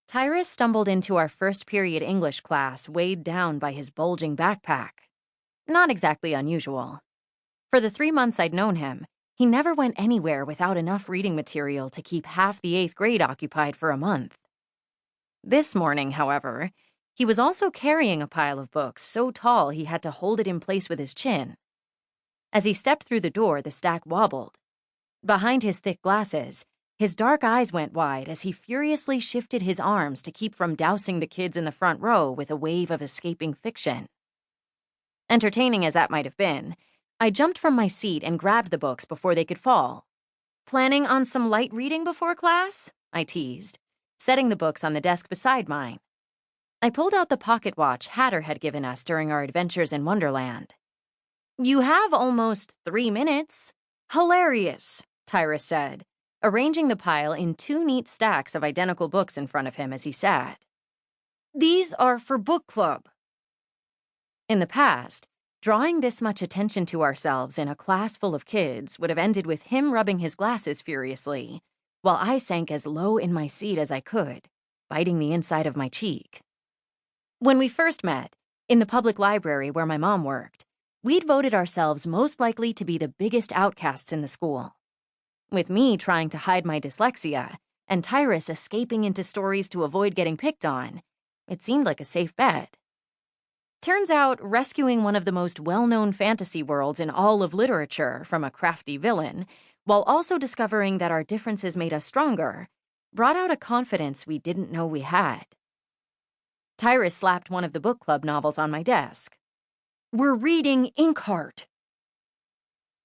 Tyrus stumbled into our first period English class weighed down by his bulging backpack. Not exactly unusual. For the 3 months I'd known him, he never went anywhere without enough reading material to keep half the 8th grade occupied for a month. This morning, however, he was also carrying a pile of books so tall he had to hold it in place with his chin. As he stepped through the door, the stack wobbled. Behind his thick glasses, his dark eyes went wide as he furiously shifted his arms to keep from dousing the kids in the front row with a wave of escaping fiction. Entertaining as that might have been, I jumped from my seat and grabbed the books before they could fall. "Planning on some light reading before class?" I teased, setting the books on the desk beside mine. I pulled out the pocket watch Hatter had given us during our adventures in Wonderland. "You have almost 3 minutes. Hilarious," Tyrus said, arranging the pile in 2 neat stacks of identical books in front of him as he sat. "These are for book club." In the past, drawing this much attention to ourselves in a class full of kids would have ended with him rubbing his glasses furiously, while I sank as low in my seat as I could, biting the inside of my cheek. When we first met, in the public library where my mom worked, we'd voted ourselves most likely to be the biggest outcasts in the school. With me trying to hide my dyslexia and Tyrus escaping into stories to avoid getting picked on, it seemed like a safe bet. Turns out, rescuing one of the most well-known fantasy worlds in all of literature from a crafty villain, while also discovering that our differences made us stronger, brought out a confidence we didn't know we had. Tyrus slapped one of the book club novels on my desk. "We're reading Inkheart."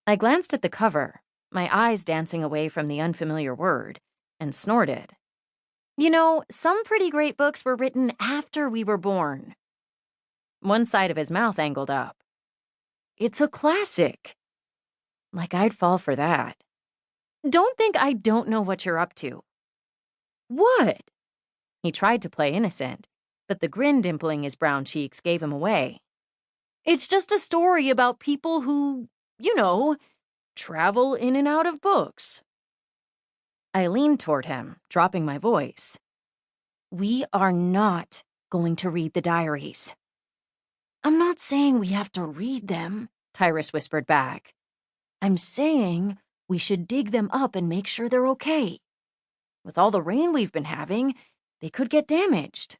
I glanced at the cover, my eyes dancing away from the unfamiliar word, and snorted. "You know, some pretty great books were written after we were born." One side of his mouth angled up. "It's a classic." Like I'd fall for that. "Don't think I don't know what you're up to." "What?" He tried to play innocent, but the grin dimpling his brown cheeks gave him away. "It's just a story about people who, travel in and out of books." I leaned toward him, dropping my voice. "We are not going to read the diaries." "I'm not saying we have to read them," Tyrus whispered back. "I'm saying we should dig them up and make sure they're okay. With all the rain we've been having, they could get damaged."